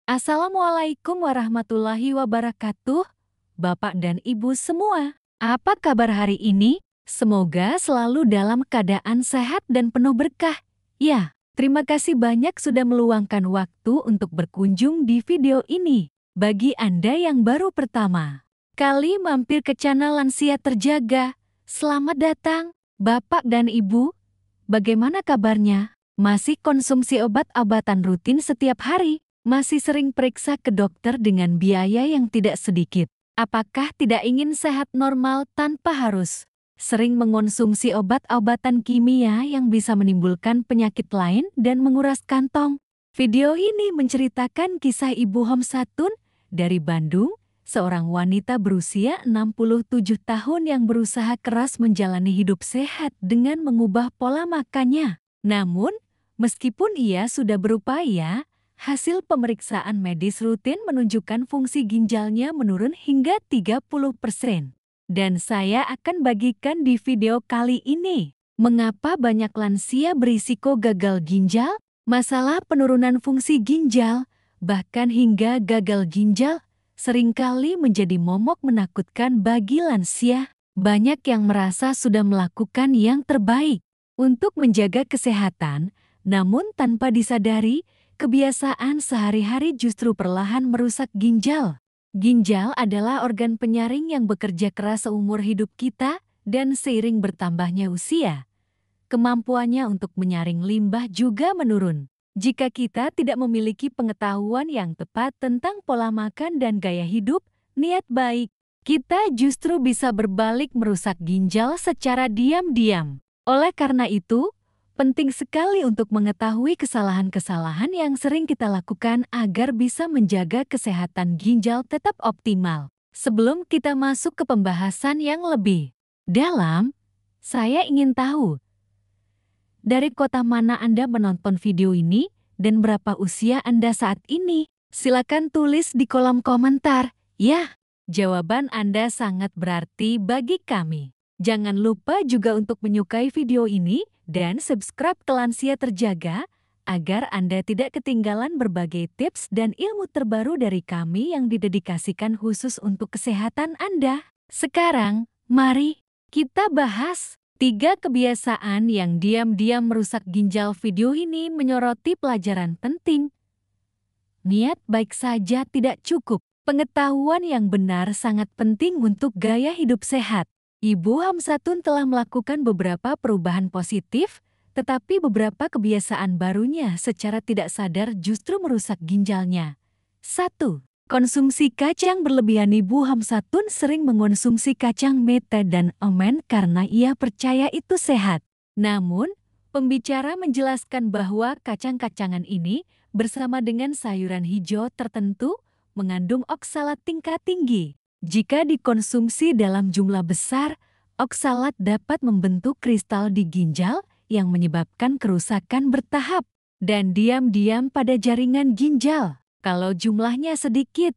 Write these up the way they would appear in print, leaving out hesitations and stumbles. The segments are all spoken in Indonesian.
Assalamualaikum warahmatullahi wabarakatuh, Bapak dan Ibu semua. Apa kabar hari ini? Semoga selalu dalam keadaan sehat dan penuh berkah. Ya, terima kasih banyak sudah meluangkan waktu untuk berkunjung di video ini. Bagi Anda yang baru pertama kali mampir ke channel Lansia Terjaga, selamat datang, Bapak dan Ibu. Bagaimana kabarnya? Masih konsumsi obat-obatan rutin setiap hari? Masih sering periksa ke dokter dengan biaya yang tidak sedikit? Apakah tidak ingin sehat normal tanpa harus sering mengonsumsi obat-obatan kimia yang bisa menimbulkan penyakit lain dan menguras kantong? Video ini menceritakan kisah Ibu Homsatun dari Bandung, seorang wanita berusia 67 tahun yang berusaha keras menjalani hidup sehat dengan mengubah pola makannya. Namun, meskipun ia sudah berupaya, hasil pemeriksaan medis rutin menunjukkan fungsi ginjalnya menurun hingga 30%. Dan saya akan bagikan di video kali ini, mengapa banyak lansia berisiko gagal ginjal, masalah penurunan fungsi ginjal, bahkan hingga gagal ginjal, seringkali menjadi momok menakutkan bagi lansia. Banyak yang merasa sudah melakukan yang terbaik untuk menjaga kesehatan, namun tanpa disadari, kebiasaan sehari-hari justru perlahan merusak ginjal. Ginjal adalah organ penyaring yang bekerja keras seumur hidup kita dan seiring bertambahnya usia, kemampuannya untuk menyaring limbah juga menurun. Jika kita tidak memiliki pengetahuan yang tepat tentang pola makan dan gaya hidup, niat baik kita justru bisa berbalik merusak ginjal secara diam-diam. Oleh karena itu, penting sekali untuk mengetahui kesalahan-kesalahan yang sering kita lakukan agar bisa menjaga kesehatan ginjal tetap optimal. Sebelum kita masuk ke pembahasan yang lebih dalam, saya ingin tahu, dari kota mana Anda menonton video ini dan berapa usia Anda saat ini? Silakan tulis di kolom komentar. Ya, jawaban Anda sangat berarti bagi kami. Jangan lupa juga untuk menyukai video ini dan subscribe ke Lansia Terjaga agar Anda tidak ketinggalan berbagai tips dan ilmu terbaru dari kami yang didedikasikan khusus untuk kesehatan Anda. Sekarang, mari kita bahas 3 kebiasaan yang diam-diam merusak ginjal. Video ini menyoroti pelajaran penting. Niat baik saja tidak cukup. Pengetahuan yang benar sangat penting untuk gaya hidup sehat. Ibu Homsatun telah melakukan beberapa perubahan positif, tetapi beberapa kebiasaan barunya secara tidak sadar justru merusak ginjalnya. 1. Konsumsi kacang berlebihan. Ibu Homsatun sering mengonsumsi kacang mete dan omen karena ia percaya itu sehat. Namun, pembicara menjelaskan bahwa kacang-kacangan ini bersama dengan sayuran hijau tertentu mengandung oksalat tingkat tinggi. Jika dikonsumsi dalam jumlah besar, oksalat dapat membentuk kristal di ginjal yang menyebabkan kerusakan bertahap dan diam-diam pada jaringan ginjal. Kalau jumlahnya sedikit,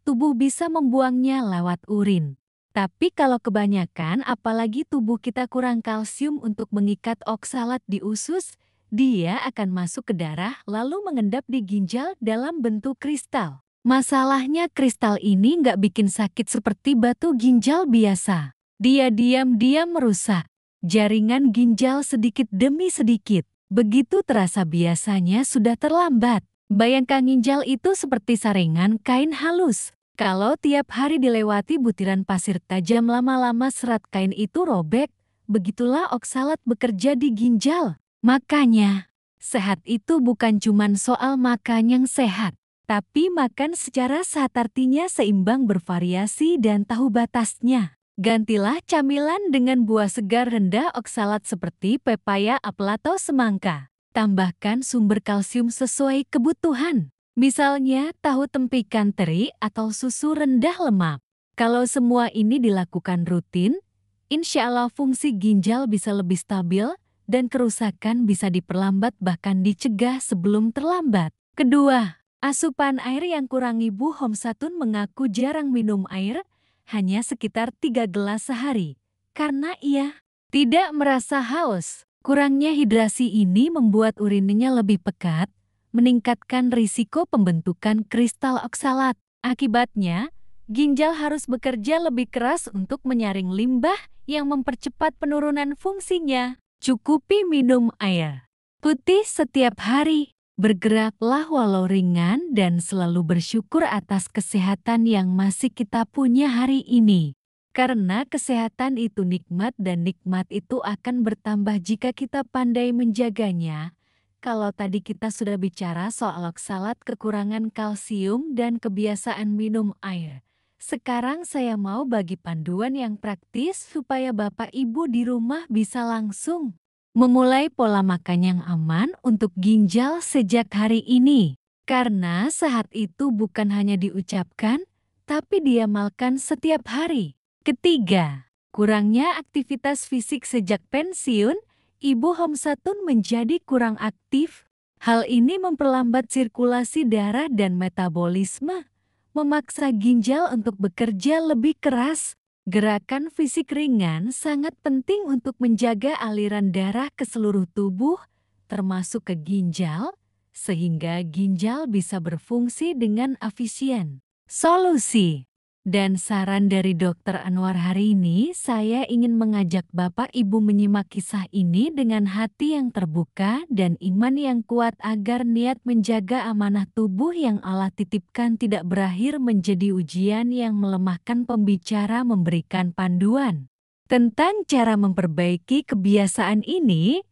tubuh bisa membuangnya lewat urin. Tapi kalau kebanyakan, apalagi tubuh kita kurang kalsium untuk mengikat oksalat di usus, dia akan masuk ke darah lalu mengendap di ginjal dalam bentuk kristal. Masalahnya kristal ini nggak bikin sakit seperti batu ginjal biasa. Dia diam-diam merusak jaringan ginjal sedikit demi sedikit. Begitu terasa biasanya sudah terlambat. Bayangkan ginjal itu seperti saringan kain halus. Kalau tiap hari dilewati butiran pasir tajam, lama-lama serat kain itu robek. Begitulah oksalat bekerja di ginjal. Makanya, sehat itu bukan cuma soal makan yang sehat, tapi makan secara sehat artinya seimbang, bervariasi, dan tahu batasnya. Gantilah camilan dengan buah segar rendah oksalat seperti pepaya, apel, atau semangka. Tambahkan sumber kalsium sesuai kebutuhan. Misalnya tahu tempe ikan teri atau susu rendah lemak. Kalau semua ini dilakukan rutin, insya Allah fungsi ginjal bisa lebih stabil dan kerusakan bisa diperlambat bahkan dicegah sebelum terlambat. Kedua, asupan air yang kurang. Ibu Homsatun mengaku jarang minum air, hanya sekitar 3 gelas sehari, karena ia tidak merasa haus. Kurangnya hidrasi ini membuat urinnya lebih pekat, meningkatkan risiko pembentukan kristal oksalat. Akibatnya, ginjal harus bekerja lebih keras untuk menyaring limbah yang mempercepat penurunan fungsinya. Cukupi minum air putih setiap hari. Bergeraklah walau ringan dan selalu bersyukur atas kesehatan yang masih kita punya hari ini. Karena kesehatan itu nikmat dan nikmat itu akan bertambah jika kita pandai menjaganya. Kalau tadi kita sudah bicara soal oksalat, kekurangan kalsium, dan kebiasaan minum air. Sekarang saya mau bagi panduan yang praktis supaya Bapak Ibu di rumah bisa langsung memulai pola makan yang aman untuk ginjal sejak hari ini. Karena sehat itu bukan hanya diucapkan, tapi diamalkan setiap hari. Ketiga, kurangnya aktivitas fisik sejak pensiun, Ibu Homsatun menjadi kurang aktif. Hal ini memperlambat sirkulasi darah dan metabolisme, memaksa ginjal untuk bekerja lebih keras. Gerakan fisik ringan sangat penting untuk menjaga aliran darah ke seluruh tubuh, termasuk ke ginjal, sehingga ginjal bisa berfungsi dengan efisien. Solusi dan saran dari Dr. Anwar hari ini, saya ingin mengajak Bapak Ibu menyimak kisah ini dengan hati yang terbuka dan iman yang kuat agar niat menjaga amanah tubuh yang Allah titipkan tidak berakhir menjadi ujian yang melemahkan. Pembicara memberikan panduan tentang cara memperbaiki kebiasaan ini.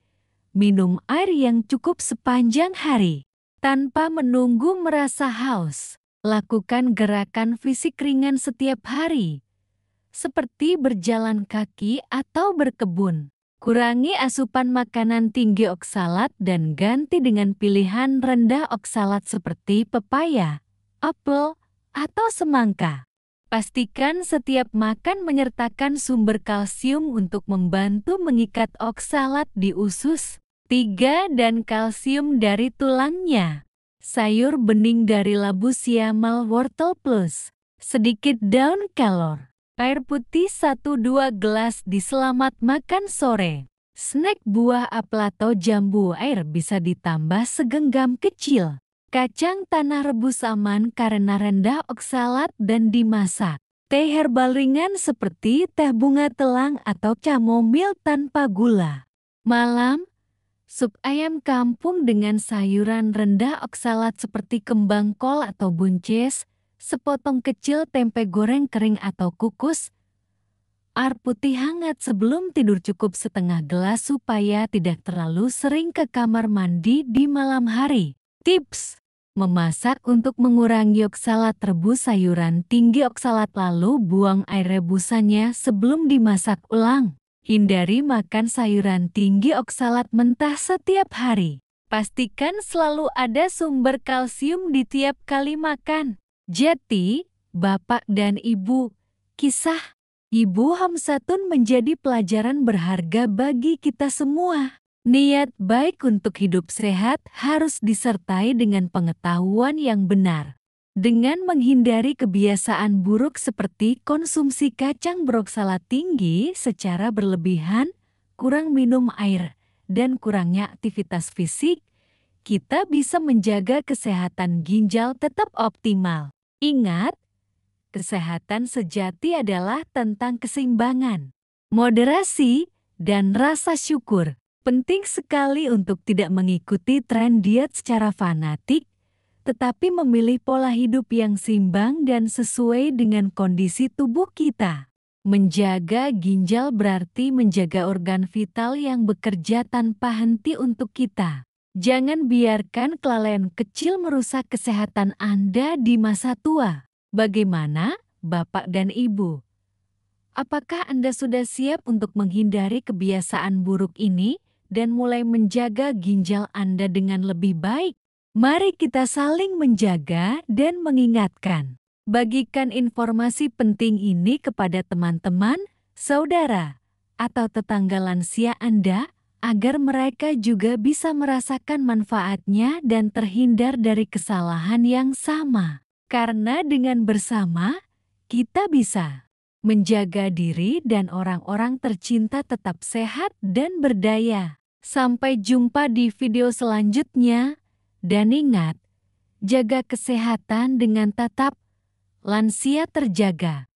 Minum air yang cukup sepanjang hari tanpa menunggu merasa haus. Lakukan gerakan fisik ringan setiap hari, seperti berjalan kaki atau berkebun. Kurangi asupan makanan tinggi oksalat dan ganti dengan pilihan rendah oksalat seperti pepaya, apel, atau semangka. Pastikan setiap makan menyertakan sumber kalsium untuk membantu mengikat oksalat di usus. 3. Dan kalsium dari tulangnya. Sayur bening dari labu siamal wortel plus sedikit daun kelor. Air putih 1-2 gelas di selamat makan sore. Snack buah apel atau jambu air bisa ditambah segenggam kecil. Kacang tanah rebus aman karena rendah oksalat dan dimasak. Teh herbal ringan seperti teh bunga telang atau chamomile tanpa gula. Malam, sup ayam kampung dengan sayuran rendah oksalat seperti kembang kol atau buncis, sepotong kecil tempe goreng kering atau kukus. Air putih hangat sebelum tidur cukup setengah gelas supaya tidak terlalu sering ke kamar mandi di malam hari. Tips: memasak untuk mengurangi oksalat. Rebus sayuran tinggi oksalat lalu buang air rebusannya sebelum dimasak ulang. Hindari makan sayuran tinggi oksalat mentah setiap hari. Pastikan selalu ada sumber kalsium di tiap kali makan. Jadi, Bapak dan Ibu, kisah Ibu Homsatun menjadi pelajaran berharga bagi kita semua. Niat baik untuk hidup sehat harus disertai dengan pengetahuan yang benar. Dengan menghindari kebiasaan buruk seperti konsumsi kacang beroksalat tinggi secara berlebihan, kurang minum air, dan kurangnya aktivitas fisik, kita bisa menjaga kesehatan ginjal tetap optimal. Ingat, kesehatan sejati adalah tentang keseimbangan, moderasi, dan rasa syukur. Penting sekali untuk tidak mengikuti tren diet secara fanatik, tetapi memilih pola hidup yang seimbang dan sesuai dengan kondisi tubuh kita. Menjaga ginjal berarti menjaga organ vital yang bekerja tanpa henti untuk kita. Jangan biarkan kelalaian kecil merusak kesehatan Anda di masa tua. Bagaimana, Bapak dan Ibu? Apakah Anda sudah siap untuk menghindari kebiasaan buruk ini dan mulai menjaga ginjal Anda dengan lebih baik? Mari kita saling menjaga dan mengingatkan. Bagikan informasi penting ini kepada teman-teman, saudara, atau tetangga lansia Anda agar mereka juga bisa merasakan manfaatnya dan terhindar dari kesalahan yang sama. Karena dengan bersama, kita bisa menjaga diri dan orang-orang tercinta tetap sehat dan berdaya. Sampai jumpa di video selanjutnya. Dan ingat, jaga kesehatan dengan tetap lansia terjaga.